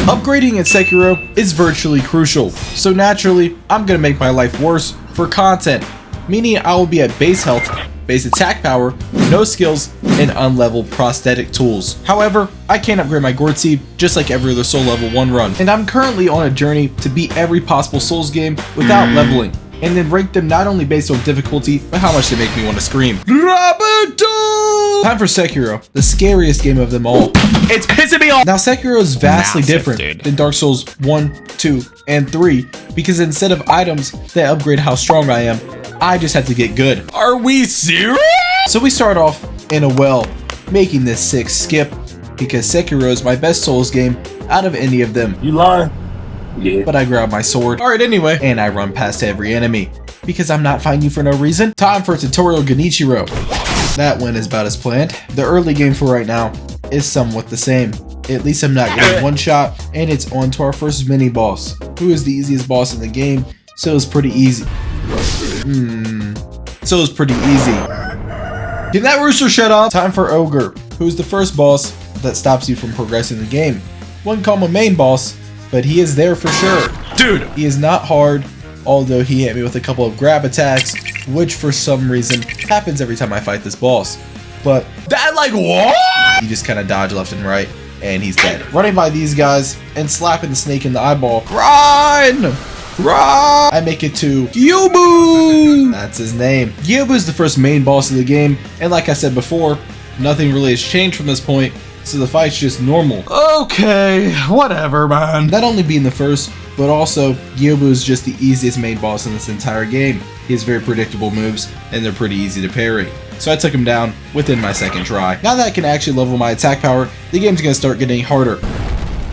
Upgrading in Sekiro is virtually crucial, so naturally, I'm gonna make my life worse for content, meaning I will be at base health, base attack power, no skills, and unleveled prosthetic tools. However, I can upgrade my gourd seed just like every other soul level 1 run, and I'm currently on a journey to beat every possible souls game without leveling, and then rank them not only based on difficulty, but how much they make me want to scream. Time for Sekiro, the scariest game of them all. It's pissing me off! Now Sekiro is vastly different than Dark Souls 1, 2, and 3, because instead of items that upgrade how strong I am, I just have to get good. Are we serious? So we start off in a well, making this sick skip, because Sekiro is my best Souls game out of any of them. You lying? Yeah. But I grab my sword. Alright, anyway, and I run past every enemy, because I'm not fighting you for no reason. Time for tutorial Genichiro. That went is about as planned. The early game for right now is somewhat the same. At least I'm not getting one shot, and it's on to our first mini boss, who is the easiest boss in the game, so it's pretty easy. Can that rooster shut up? Time for Ogre, who's the first boss that stops you from progressing the game. Wouldn't call him a main boss, but he is there for sure. Dude! He is not hard, although he hit me with a couple of grab attacks, which for some reason happens every time I fight this boss. But That like what? you just kind of dodge left and right, and he's dead. Running by these guys and slapping the snake in the eyeball. Run! Run! I make it to Gyobu! That's his name. Gyobu is the first main boss of the game, and like I said before, nothing really has changed from this point, so the fight's just normal. Okay, whatever, man. Not only being the first, but also Gyobu is just the easiest main boss in this entire game. He has very predictable moves, and they're pretty easy to parry. So I took him down within my second try. Now that I can actually level my attack power, the game's gonna start getting harder.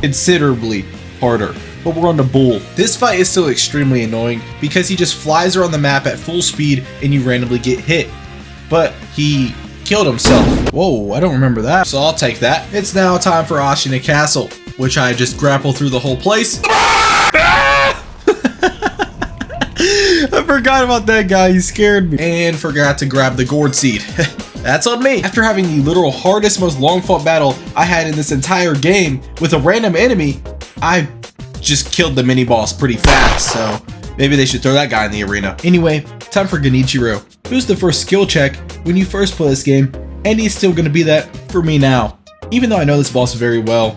Considerably harder. But we're on the bull. This fight is still extremely annoying because he just flies around the map at full speed and you randomly get hit. But he killed himself. Whoa, I don't remember that. So I'll take that. It's now time for Isshin Castle, which I just grapple through the whole place. I forgot about that guy, he scared me. And forgot to grab the gourd seed. That's on me. After having the literal hardest, most long fought battle I had in this entire game with a random enemy, I just killed the mini boss pretty fast, so maybe they should throw that guy in the arena. Anyway, time for Genichiro, who's the first skill check when you first play this game, and he's still gonna be that for me now. Even though I know this boss very well,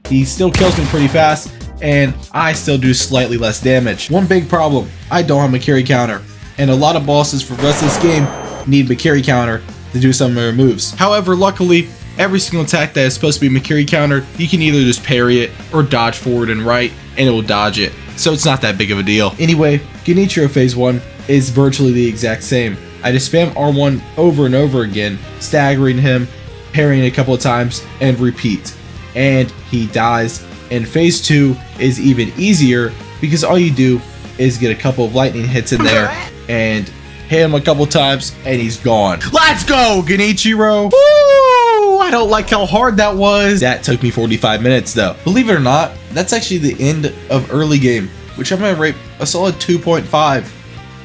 he still kills me pretty fast, and I still do slightly less damage. One big problem, I don't have a carry counter, and a lot of bosses for the rest of this game need a carry counter to do some of their moves. However, luckily, every single attack that is supposed to be Makiri countered, you can either just parry it or dodge forward and right, and it will dodge it. So it's not that big of a deal. Anyway, Genichiro phase 1 is virtually the exact same. I just spam R1 over and over again, staggering him, parrying a couple of times, and repeat. And he dies. And phase 2 is even easier because all you do is get a couple of lightning hits in there and hit him a couple times and he's gone. Let's go, Genichiro! Woo! I don't like how hard that was. That took me 45 minutes though. Believe it or not, that's actually the end of early game, which I'm gonna rate a solid 2.5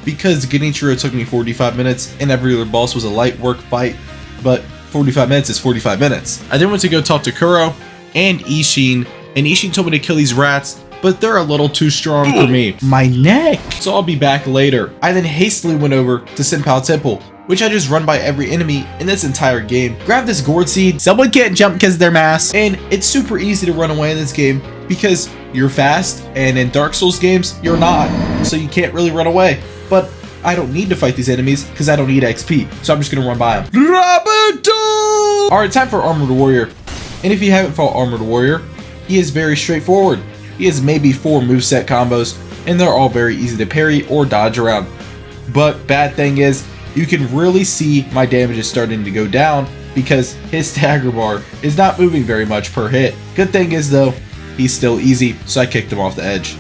because Genichiro took me 45 minutes and every other boss was a light work fight, but 45 minutes is 45 minutes. I then went to go talk to Kuro and Isshin, and Isshin told me to kill these rats, but they're a little too strong for me. My neck! So I'll be back later. I then hastily went over to Senpou Temple, which I just run by every enemy in this entire game. Grab this gourd seed, someone can't jump because they're mass, and it's super easy to run away in this game because you're fast, and in Dark Souls games, you're not, so you can't really run away. But I don't need to fight these enemies because I don't need XP, so I'm just gonna run by them. Alright, time for Armored Warrior. And if you haven't fought Armored Warrior, he is very straightforward. He has maybe 4 moveset combos, and they're all very easy to parry or dodge around. But bad thing is, you can really see my damage is starting to go down because his stagger bar is not moving very much per hit. Good thing is though, he's still easy, so I kicked him off the edge.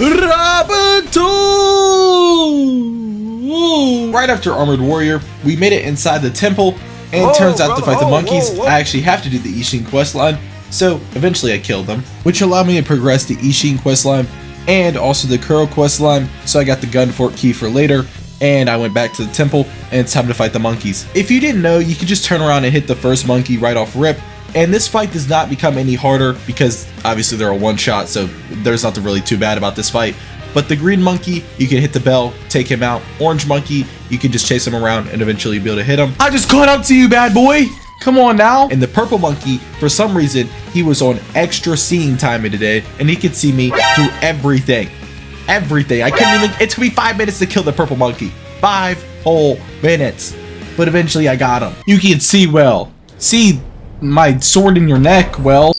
Right after Armored Warrior, we made it inside the temple, and it turns out to fight the monkeys, I actually have to do the Isshin questline. So eventually I killed them, which allowed me to progress the Isshin questline and also the Kuro questline, so I got the gun fort key for later, and I went back to the temple, and it's time to fight the monkeys. If you didn't know, you could just turn around and hit the first monkey right off rip, And this fight does not become any harder because obviously they're a one-shot, so there's nothing really too bad about this fight. But the green monkey, you can hit the bell, take him out. Orange monkey, you can just chase him around and eventually be able to hit him. I just caught up to you, bad boy. Come on now. And the purple monkey, for some reason, he was on extra seeing timing today, and he could see me through everything. Everything. I couldn't even, it took me 5 minutes to kill the purple monkey. 5 whole minutes. But eventually I got him. You can see well. See my sword in your neck well.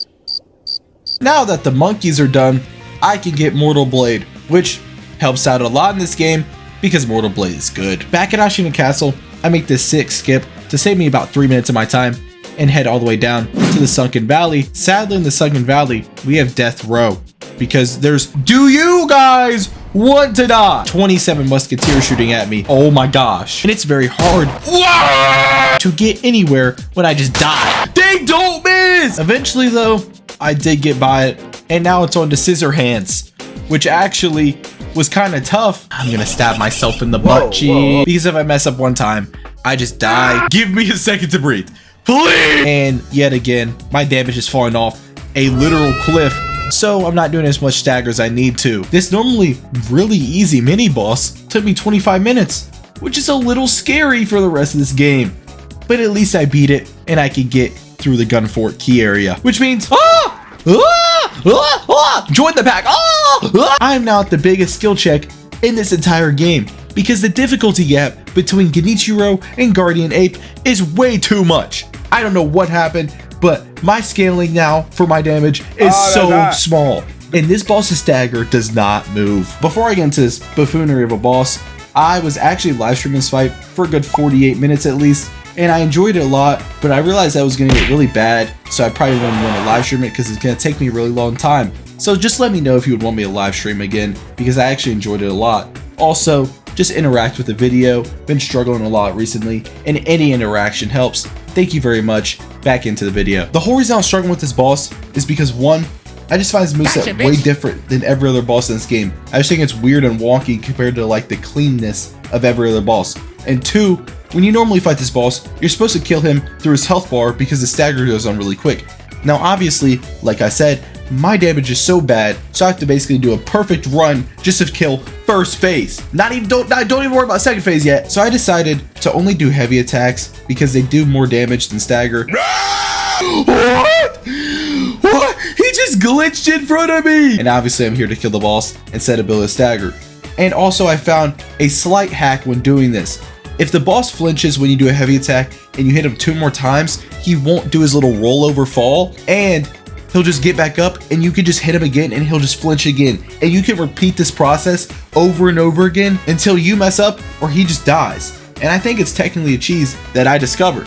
Now that the monkeys are done, I can get Mortal Blade, which helps out a lot in this game because Mortal Blade is good. Back at Ashina Castle, I make this sick skip to save me about 3 minutes of my time and head all the way down to the Sunken Valley. Sadly, in the Sunken Valley, we have Death Row because there's, do you guys want to die? 27 musketeers shooting at me. Oh my gosh. And it's very hard to get anywhere when I just die. They don't miss! Eventually though, I did get by it, and now it's on to Scissor Hands, which actually was kind of tough. I'm gonna stab myself in the butt cheek because if I mess up one time, I just die. Give me a second to breathe, please. And yet again, my damage is falling off a literal cliff, so I'm not doing as much stagger as I need to. This normally really easy mini boss took me 25 minutes, which is a little scary for the rest of this game. But at least I beat it, and I can get through the Gunfort key area, which means join the pack. I'm now at the biggest skill check in this entire game because the difficulty gap between Genichiro and Guardian Ape is way too much. I don't know what happened, but my scaling now for my damage is so small, and this boss's stagger does not move. Before I get into this buffoonery of a boss, I was actually live streaming this fight for a good 48 minutes at least, and I enjoyed it a lot, but I realized that was going to get really bad, so I probably wouldn't want to live stream it because it's going to take me a really long time. So just let me know if you would want me to live stream again, because I actually enjoyed it a lot. Also, just interact with the video. Been struggling a lot recently, and any interaction helps. Thank you very much. Back into the video. The whole reason I'm struggling with this boss is because one, I just find his moveset way different than every other boss in this game. I just think it's weird and wonky compared to like the cleanness of every other boss. And two, when you normally fight this boss, you're supposed to kill him through his health bar because the stagger goes on really quick. Now obviously, like I said, my damage is so bad, so I have to basically do a perfect run just to kill first phase. Don't even worry about second phase yet. So I decided to only do heavy attacks because they do more damage than stagger. What? What? He just glitched in front of me! And obviously I'm here to kill the boss instead of build a stagger. And also I found a slight hack when doing this. If the boss flinches when you do a heavy attack and you hit him 2 more times, he won't do his little rollover fall, and he'll just get back up and you can just hit him again and he'll just flinch again. And you can repeat this process over and over again until you mess up or he just dies. And I think it's technically a cheese that I discovered.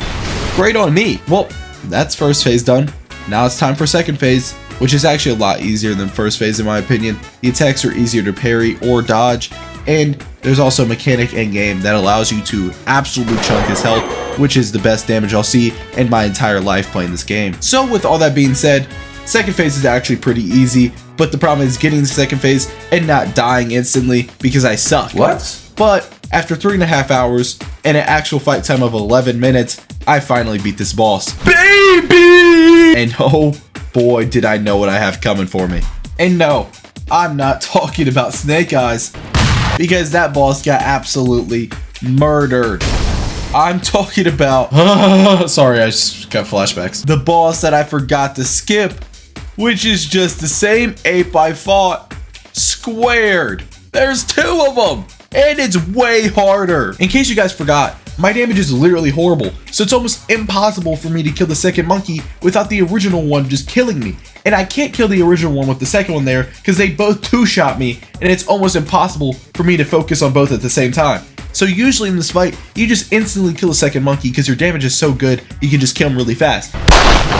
Great on me. Well, that's first phase done. Now it's time for second phase, which is actually a lot easier than first phase in my opinion. The attacks are easier to parry or dodge, and there's also a mechanic in game that allows you to absolutely chunk his health, which is the best damage I'll see in my entire life playing this game. So with all that being said, second phase is actually pretty easy, but the problem is getting to second phase and not dying instantly because I suck. What? But after 3.5 hours and an actual fight time of 11 minutes, I finally beat this boss. Baby! And oh boy, did I know what I have coming for me. And no, I'm not talking about Snake Eyes, because that boss got absolutely murdered. I'm talking about, sorry, I just got flashbacks. The boss that I forgot to skip, which is just the same ape I fought, squared. There's 2 of them, and it's way harder. In case you guys forgot, my damage is literally horrible, so it's almost impossible for me to kill the second monkey without the original one just killing me. And I can't kill the original one with the second one there because they both 2-shot me, and it's almost impossible for me to focus on both at the same time. So usually in this fight, you just instantly kill the second monkey because your damage is so good, you can just kill him really fast.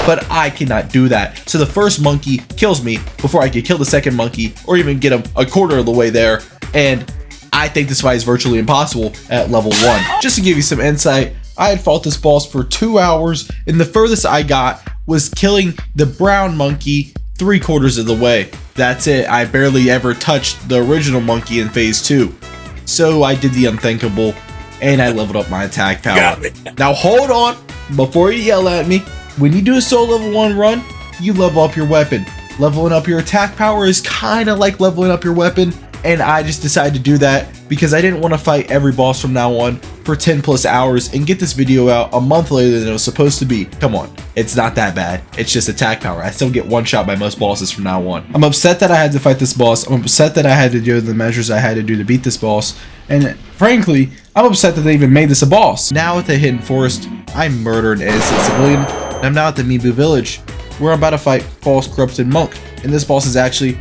But I cannot do that. So the first monkey kills me before I can kill the second monkey or even get him a quarter of the way there. And I think this fight is virtually impossible at level 1. Just to give you some insight, I had fought this boss for 2 hours, and the furthest I got was killing the brown monkey 3/4 of the way. That's it. I barely ever touched the original monkey in phase 2. So I did the unthinkable, and I leveled up my attack power. Now hold on, before you yell at me, when you do a solo level 1 run, you level up your weapon. Leveling up your attack power is kind of like leveling up your weapon, and I just decided to do that because I didn't want to fight every boss from now on for 10 plus hours and get this video out a month later than it was supposed to be. Come on, it's not that bad. It's just attack power. I still get one shot by most bosses from now on. I'm upset that I had to fight this boss. I'm upset that I had to do the measures I had to do to beat this boss. And frankly, I'm upset that they even made this a boss. Now at the Hidden Forest, I murdered an innocent civilian, and I'm now at the Mibu Village, where I'm about to fight False Corrupted Monk. And this boss is actually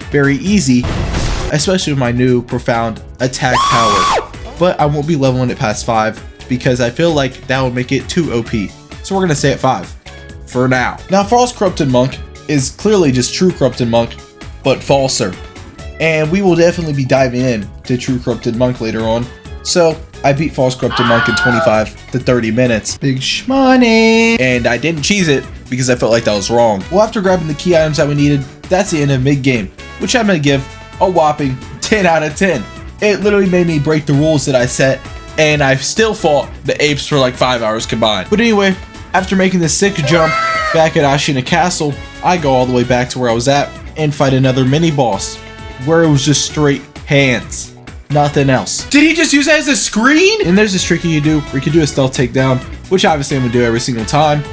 very easy, especially with my new profound attack power. But I won't be leveling it past 5 because I feel like that would make it too OP. So we're gonna stay at 5 for now. Now, False Corrupted Monk is clearly just True Corrupted Monk, but falser. And we will definitely be diving in to True Corrupted Monk later on. So I beat False Corrupted Monk in 25 to 30 minutes. Big shmoney! And I didn't cheese it because I felt like that was wrong. Well, after grabbing the key items that we needed, that's the end of mid-game, which I'm gonna give a whopping 10 out of 10. It literally made me break the rules that I set, and I still fought the apes for like 5 hours combined. But anyway, after making this sick jump back at Ashina Castle, I go all the way back to where I was at and fight another mini-boss, where it was just straight hands. Nothing else. Did he just use that as a screen? And there's this trick you do where you can do a stealth takedown, which obviously I'm gonna do every single time.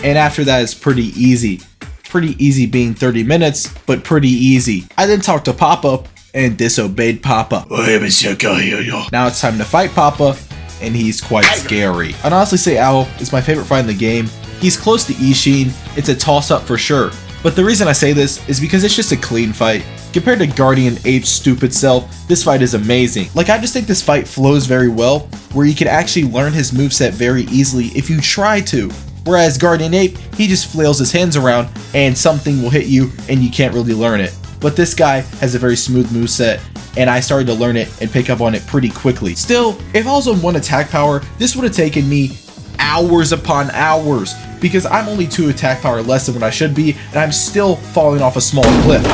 And after that, it's pretty easy. Pretty easy being 30 minutes, but pretty easy. I then talked to Papa and disobeyed Papa. Now it's time to fight Papa, and he's quite scary. I'd honestly say Owl is my favorite fight in the game. He's close to Isshin. It's a toss-up for sure. But the reason I say this is because it's just a clean fight. Compared to Guardian Ape's stupid self, this fight is amazing. Like, I just think this fight flows very well, where you can actually learn his moveset very easily if you try to. Whereas Guardian Ape, he just flails his hands around and something will hit you and you can't really learn it. But this guy has a very smooth moveset, and I started to learn it and pick up on it pretty quickly. Still, if I was on 1 attack power, this would have taken me hours upon hours, because I'm only 2 attack power less than what I should be, and I'm still falling off a small cliff.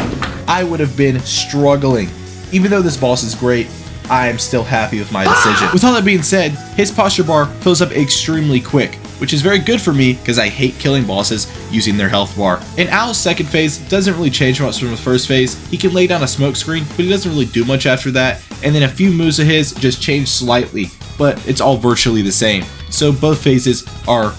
I would have been struggling. Even though this boss is great, I am still happy with my decision. With all that being said, his posture bar fills up extremely quick, which is very good for me because I hate killing bosses using their health bar. In Owl's second phase, doesn't really change much from the first phase. He can lay down a smoke screen, but he doesn't really do much after that. And then a few moves of his just change slightly, but it's all virtually the same. So both phases are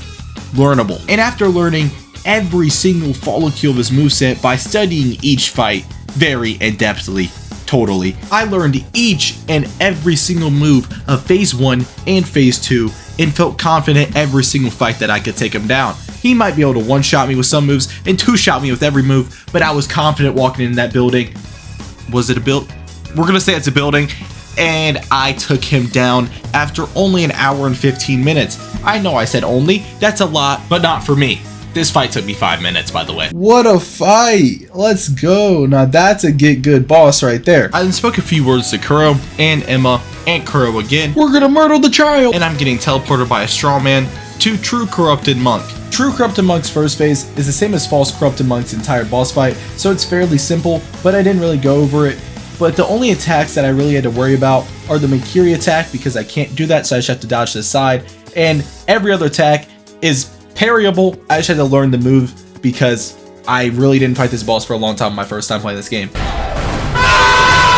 learnable. And after learning every single follow kill of his moveset by studying each fight very in-depthly, totally, I learned each and every single move of phase 1 and phase 2 and felt confident every single fight that I could take him down. He might be able to one-shot me with some moves and two-shot me with every move, but I was confident walking in that building. Was it a build? We're gonna say it's a building. And I took him down after only an hour and 15 minutes. I know I said only, that's a lot, but not for me. This fight took me 5 minutes, by the way. What a fight! Let's go. Now that's a get good boss right there. I then spoke a few words to Kuro and Emma and Kuro again. We're gonna murder the child! And I'm getting teleported by a straw man to True Corrupted Monk. True Corrupted Monk's first phase is the same as False Corrupted Monk's entire boss fight, so it's fairly simple, but I didn't really go over it. But the only attacks that I really had to worry about are the Makiri attack, because I can't do that, so I just have to dodge to the side. And every other attack is parryable. I just had to learn the move because I really didn't fight this boss for a long time my first time playing this game.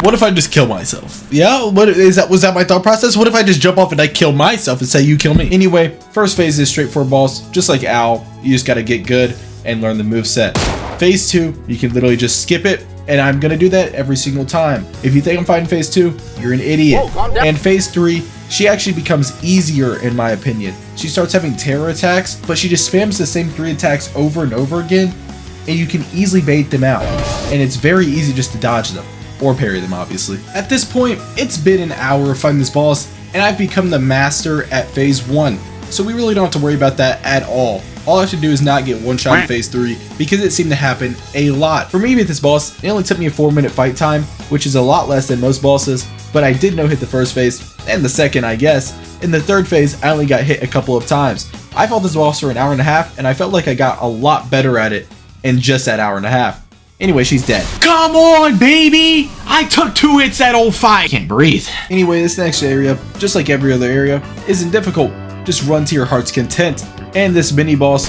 What if I just kill myself? Yeah, was that my thought process? What if I just jump off and I kill myself and say you kill me? Anyway, first phase is straightforward boss, just like Owl. You just gotta get good and learn the moveset. Phase 2, you can literally just skip it. And I'm gonna do that every single time. If you think I'm fighting phase 2, you're an idiot. And phase 3, she actually becomes easier in my opinion. She starts having terror attacks, but she just spams the same 3 attacks over and over again, and you can easily bait them out. And it's very easy just to dodge them, or parry them obviously. At this point, it's been an hour of fighting this boss, and I've become the master at phase 1. So we really don't have to worry about that at all. All I have to do is not get one shot in phase 3, because it seemed to happen a lot. For me to beat this boss, it only took me a 4-minute fight time, which is a lot less than most bosses, but I did no-hit the first phase, and the second I guess. In the third phase, I only got hit a couple of times. I fought this boss for an hour and a half, and I felt like I got a lot better at it in just that hour and a half. Anyway, she's dead. Come on, baby! I took 2 hits that old fight! Can't breathe. Anyway, this next area, just like every other area, isn't difficult. Just run to your heart's content. And this mini boss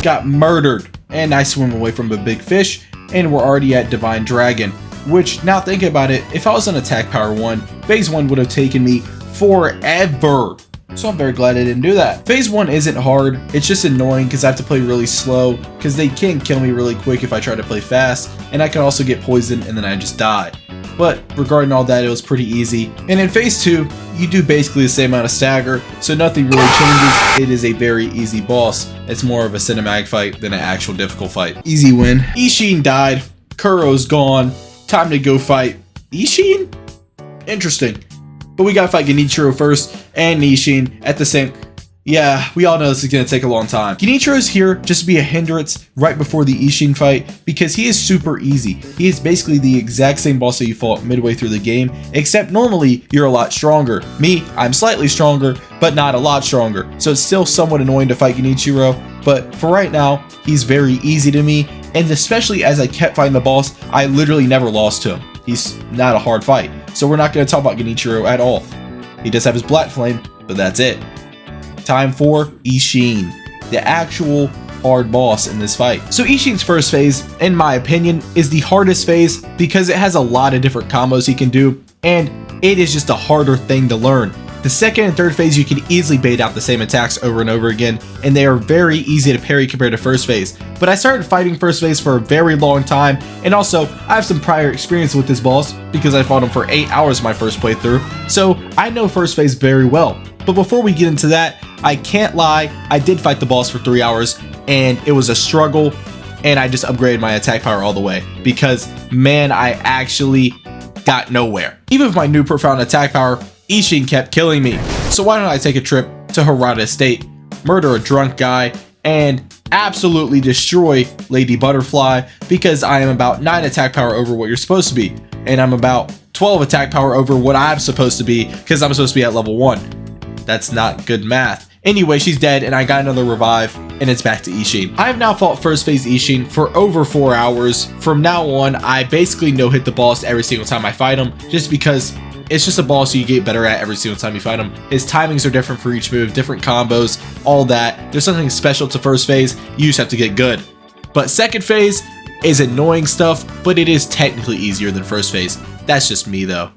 got murdered. And I swim away from a big fish, and we're already at Divine Dragon. Which, now thinking about it, if I was on Attack Power 1, Phase 1 would have taken me forever. So I'm very glad I didn't do that. Phase 1 isn't hard, it's just annoying because I have to play really slow, because they can kill me really quick if I try to play fast, and I can also get poisoned and then I just die. But regarding all that, it was pretty easy. And in Phase 2, you do basically the same amount of stagger, so nothing really changes. It is a very easy boss. It's more of a cinematic fight than an actual difficult fight. Easy win. Isshin died, Kuro's gone, time to go fight Isshin? Interesting. But we gotta fight Genichiro first, and Isshin at the same... Yeah, we all know this is gonna take a long time. Genichiro's here just to be a hindrance right before the Isshin fight, because he is super easy. He is basically the exact same boss that you fought midway through the game, except normally you're a lot stronger. Me, I'm slightly stronger, but not a lot stronger. So it's still somewhat annoying to fight Genichiro, but for right now, he's very easy to me, and especially as I kept fighting the boss, I literally never lost to him. He's not a hard fight, so we're not going to talk about Genichiro at all. He does have his Black Flame, but that's it. Time for Isshin, the actual hard boss in this fight. So Isshin's first phase, in my opinion, is the hardest phase because it has a lot of different combos he can do, and it is just a harder thing to learn. The second and third phase, you can easily bait out the same attacks over and over again, and they are very easy to parry compared to first phase. But I started fighting first phase for a very long time, and also I have some prior experience with this boss because I fought him for 8 hours my first playthrough, so I know first phase very well. But before we get into that, I can't lie, I did fight the boss for 3 hours, and it was a struggle, and I just upgraded my attack power all the way, because man, I actually got nowhere. Even with my new profound attack power, Isshin kept killing me. So why don't I take a trip to Harada Estate, murder a drunk guy, and absolutely destroy Lady Butterfly, because I am about 9 attack power over what you're supposed to be, and I'm about 12 attack power over what I'm supposed to be, because I'm supposed to be at level 1. That's not good math. Anyway, she's dead, and I got another revive, and it's back to Isshin. I have now fought first phase Isshin for over 4 hours. From now on, I basically no-hit the boss every single time I fight him, just because it's just a boss you get better at every single time you fight him. His timings are different for each move, different combos, all that. There's something special to first phase, you just have to get good. But second phase is annoying stuff, but it is technically easier than first phase. That's just me though.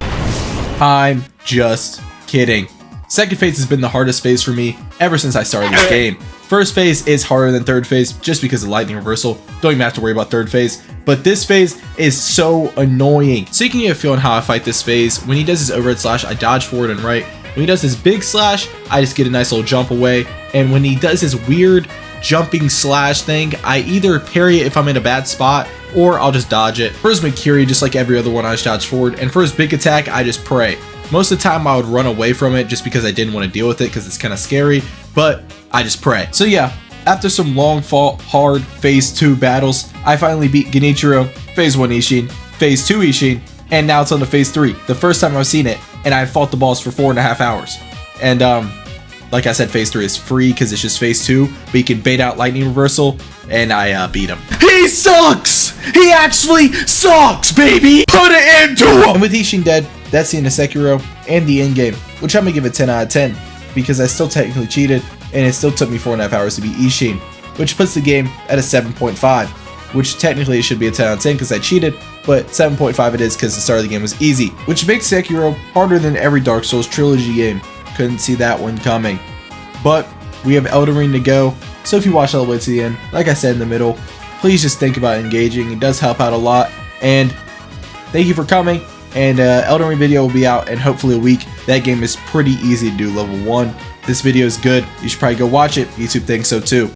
I'm just kidding. Second phase has been the hardest phase for me ever since I started this game. First phase is harder than third phase just because of lightning reversal. Don't even have to worry about third phase. But this phase is so annoying. So you can get a feel on how I fight this phase. When he does his overhead slash, I dodge forward and right. When he does his big slash, I just get a nice little jump away. And when he does his weird jumping slash thing, I either parry it if I'm in a bad spot, or I'll just dodge it. For his Mikiri, just like every other one, I just dodge forward. And for his big attack, I just pray. Most of the time I would run away from it just because I didn't want to deal with it because it's kind of scary, but I just pray. So yeah, after some long fought, hard phase 2 battles, I finally beat Genichiro, phase 1 Isshin, phase 2 Isshin, and now it's on to phase 3, the first time I've seen it, and I fought the boss for 4.5 hours. And like I said, phase 3 is free because it's just phase 2, but you can bait out lightning reversal, and I beat him. He sucks! He actually sucks, baby! Put it into him! And with Isshin dead, that's the end of Sekiro and the end game, which I'm gonna give a 10 out of 10 because I still technically cheated and it still took me 4.5 hours to beat Isshin, which puts the game at a 7.5, which technically it should be a 10 out of 10 because I cheated, but 7.5 it is because the start of the game was easy, which makes Sekiro harder than every Dark Souls trilogy game. Couldn't see that one coming. But we have Elden Ring to go, so if you watch all the way to the end, like I said in the middle, please just think about engaging. It does help out a lot, and thank you for coming. And Elden Ring video will be out in hopefully a week. That game is pretty easy to do level 1. This video is good. You should probably go watch it. YouTube thinks so too.